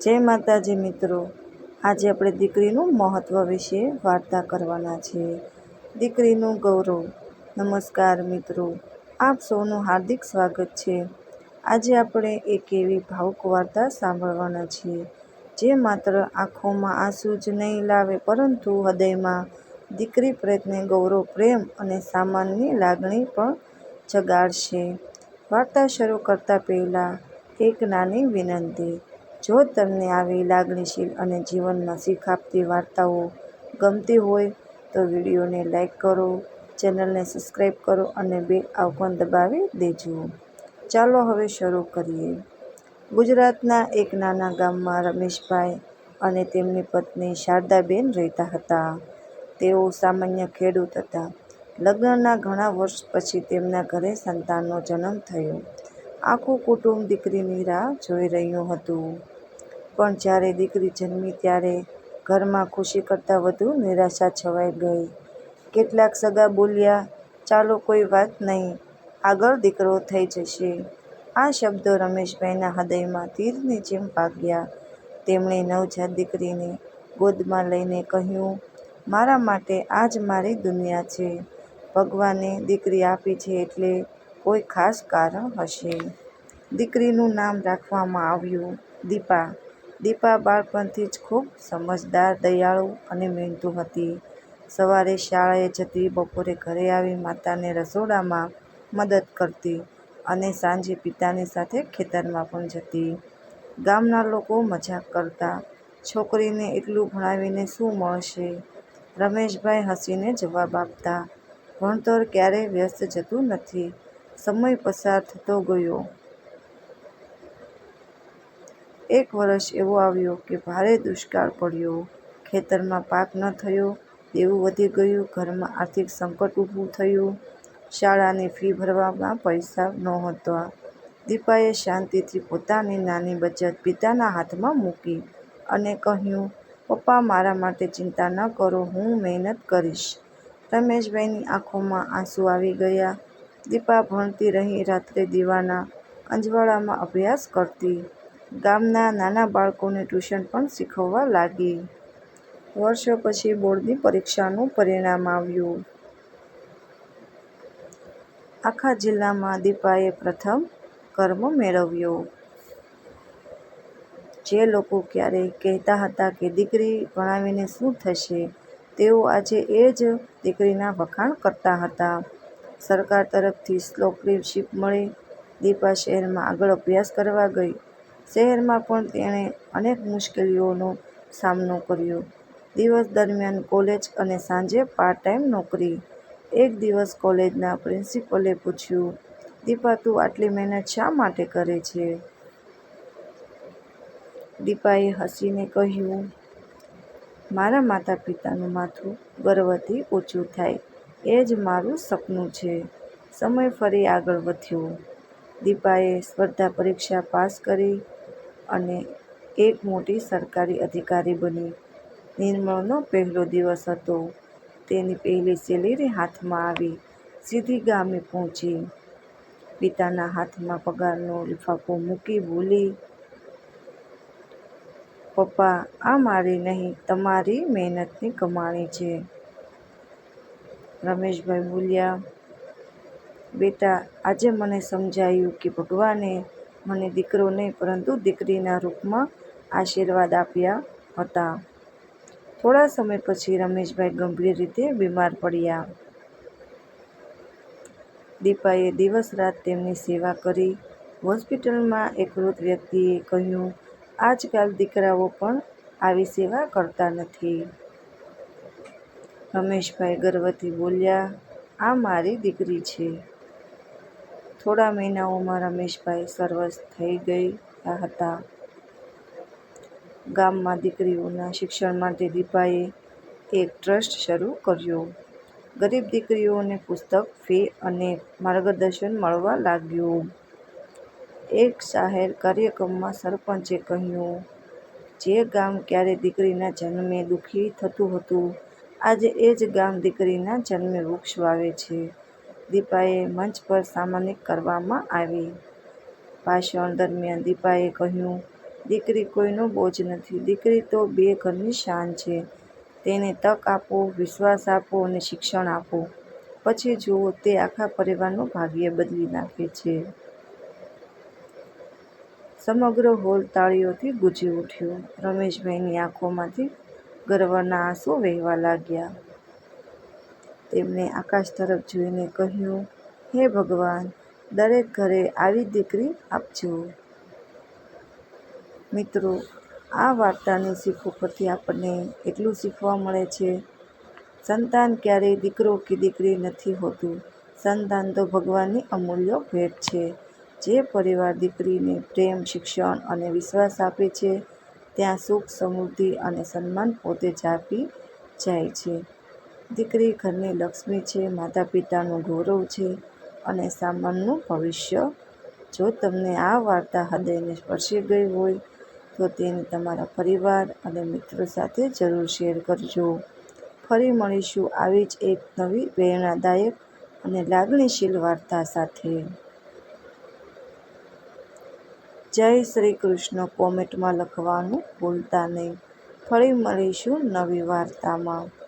જય માતાજી મિત્રો, આજે આપણે દીકરીનું મહત્ત્વ વિશે વાર્તા કરવાના છે. દીકરીનું ગૌરવ. નમસ્કાર મિત્રો, આપ સૌનું હાર્દિક સ્વાગત છે. આજે આપણે એક એવી ભાવુક વાર્તા સાંભળવાના છીએ જે માત્ર આંખોમાં આંસુ જ નહીં લાવે પરંતુ હૃદયમાં દીકરી પ્રત્યે ગૌરવ, પ્રેમ અને સન્માનની લાગણી પણ જગાડશે. વાર્તા શરૂ કરતા પહેલાં એક નાની વિનંતી. જો તમને આવી લાગણીશીલ અને જીવનમાં શીખ આપતી વાર્તાઓ ગમતી હોય તો વિડીયોને લાઈક કરો, ચેનલને સબસ્ક્રાઈબ કરો અને બેલ આઇકોન દબાવી દેજો. ચાલો હવે શરૂ કરીએ. ગુજરાતના એક નાના ગામમાં રમેશભાઈ અને તેમની પત્ની શારદાબેન રહેતા હતા. તેઓ સામાન્ય ખેડૂત હતા. લગ્નના ઘણા વર્ષ પછી તેમના ઘરે સંતાનનો જન્મ થયો. આખું કુટુંબ દીકરીની રાહ જોઈ રહ્યું હતું. પણ જ્યારે દીકરી જન્મી ત્યારે ઘરમાં ખુશી કરતાં વધુ નિરાશા છવાઈ ગઈ. કેટલાક સગા બોલ્યા, ચાલો કોઈ વાત નહીં, આગળ દીકરો થઈ જશે. આ શબ્દો રમેશભાઈના હૃદયમાં તીરની જેમ વાગ્યા. તેમણે નવજાત દીકરીને ગોદમાં લઈને કહ્યું, મારા માટે આ જ મારી દુનિયા છે. ભગવાને દીકરી આપી છે એટલે કોઈ ખાસ કારણ હશે. દીકરીનું નામ રાખવામાં આવ્યું દીપા. દીપા બાળપણથી જ ખૂબ સમજદાર, દયાળુ અને મહેનતુ હતી. સવારે શાળાએ જતી, બપોરે ઘરે આવી માતાને રસોડામાં મદદ કરતી અને સાંજે પિતાની સાથે ખેતરમાં પણ જતી. ગામના લોકો મજાક કરતા, છોકરીને એટલું ભણાવીને શું મળશે? રમેશભાઈ હસીને જવાબ આપતા, ભણતર ક્યારેય વ્યર્થ જતું નથી. સમય પસાર થતો ગયો. એક વર્ષ એવો આવ્યો કે ભારે દુષ્કાળ પડ્યો. ખેતરમાં પાક ન થયો, દેવું વધી ગયું, ઘરમાં આર્થિક સંકટ ઊભું થયું. શાળાની ફી ભરવામાં પૈસા નહોતા. દીપાએ શાંતિથી પોતાની નાની બચત પિતાના હાથમાં મૂકી અને કહ્યું, પપ્પા, મારા માટે ચિંતા ન કરો, હું મહેનત કરીશ. રમેશભાઈની આંખોમાં આંસુ આવી ગયા. દીપા ભણતી રહી, રાત્રે દીવાના અજવાળામાં અભ્યાસ કરતી. ગામના નાના બાળકોને ટ્યુશન પણ શીખવવા લાગી. વર્ષો પછી બોર્ડની પરીક્ષાનું પરિણામ આવ્યું. આખા જિલ્લામાં દીપાએ પ્રથમ ક્રમ મેળવ્યો. જે લોકો ક્યારેય કહેતા હતા કે દીકરી ભણાવીને શું થશે, તેઓ આજે એ જ દીકરીના વખાણ કરતા હતા. સરકાર તરફથી સ્કોલરશીપ મળી. દીપા શહેરમાં આગળ અભ્યાસ કરવા ગઈ. શહેરમાં પણ તેણે અનેક મુશ્કેલીઓનો સામનો કર્યો. દિવસ દરમિયાન કોલેજ અને સાંજે પાર્ટ ટાઈમ નોકરી. એક દિવસ કોલેજના પ્રિન્સિપલે પૂછ્યું, દીપા, તું આટલી મહેનત શા માટે કરે છે? દીપાએ હસીને કહ્યું, મારા માતા પિતાનું માથું ગર્વથી ઊંચું થાય, એ જ મારું સપનું છે. સમય ફરી આગળ વધ્યો. દીપાએ સ્પર્ધા પરીક્ષા પાસ કરી અને એક મોટી સરકારી અધિકારી બની. નિર્મળનો પહેલો દિવસ હતો. તેની પહેલી સેલેરી હાથમાં આવી. સીધી ગામે પહોંચી. પિતાના હાથમાં પગારનો લિફાફો મૂકી બોલી, પપ્પા, આ મારી નહીં, તમારી મહેનતની કમાણી છે. રમેશભાઈ બોલ્યા, બેટા, આજે મને સમજાયું કે ભગવાને મને દીકરો નહીં પરંતુ દીકરીના રૂપમાં આશીર્વાદ આપ્યા હતા. થોડા સમય પછી રમેશભાઈ ગંભીર રીતે બીમાર પડ્યા. દીપાએ દિવસ રાત તેમની સેવા કરી. હોસ્પિટલમાં એક વૃદ્ધ વ્યક્તિએ કહ્યું, આજકાલ દીકરાઓ પણ આવી સેવા કરતા નથી. રમેશભાઈ ગર્વથી બોલ્યા, આ મારી દીકરી છે. થોડા મહિનાઓમાં રમેશભાઈ સ્વર્ગસ્થ થઈ ગયા હતા. ગામમાં દીકરીઓના શિક્ષણ માટે દીપાએ એક ટ્રસ્ટ શરૂ કર્યો. ગરીબ દીકરીઓને પુસ્તક, ફી અને માર્ગદર્શન મળવા લાગ્યું. એક જાહેર કાર્યક્રમમાં સરપંચે કહ્યું, જે ગામ ક્યારેય દીકરીના જન્મે દુઃખી થતું હતું, આજે એ જ ગામ દીકરીના જન્મે વૃક્ષ વાવે છે. દીપાએ મંચ પર સન્માનિત કરવામાં આવી. ભાષણ દરમિયાન દીપાએ કહ્યું, દીકરી કોઈનો બોજ નથી. દીકરી તો બે ઘરની શાન છે. તેને તક આપો, વિશ્વાસ આપો અને શિક્ષણ આપો. પછી જુઓ, તે આખા પરિવારનું ભાગ્ય બદલી નાખે છે. સમગ્ર હોલ તાળીઓથી ગૂંજી ઉઠ્યો. રમેશભાઈની આંખોમાંથી ગર્વના આંસુ વહેવા લાગ્યા. તેમણે આકાશ તરફ જોઈને કહ્યું, હે ભગવાન, દરેક ઘરે આવી દીકરી આપજો. મિત્રો, આ વાર્તાની શીખ ઉપરથી આપણને એટલું શીખવા મળે છે. સંતાન ક્યારેય દીકરો કે દીકરી નથી હોતું. સંતાન તો ભગવાનની અમૂલ્ય ભેટ છે. જે પરિવાર દીકરીને પ્રેમ, શિક્ષણ અને વિશ્વાસ આપે છે, ત્યાં સુખ, સમૃદ્ધિ અને સન્માન પોતે જ આપી જાય છે. દીકરી ઘરની લક્ષ્મી છે, માતા-પિતાનું ગૌરવ છે અને સમાજનું ભવિષ્ય. જો તમને આ વાર્તા હૃદયને સ્પર્શી ગઈ હોય તો તેને તમારા પરિવાર અને મિત્રો સાથે જરૂર શેર કરજો. ફરી મળીશું આવી જ એક નવી પ્રેરણાદાયક અને લાગણીશીલ વાર્તા સાથે. જય શ્રી કૃષ્ણ કોમેન્ટમાં લખવાનું ભૂલતા નહીં. ફરી મળીશું નવી વાર્તામાં.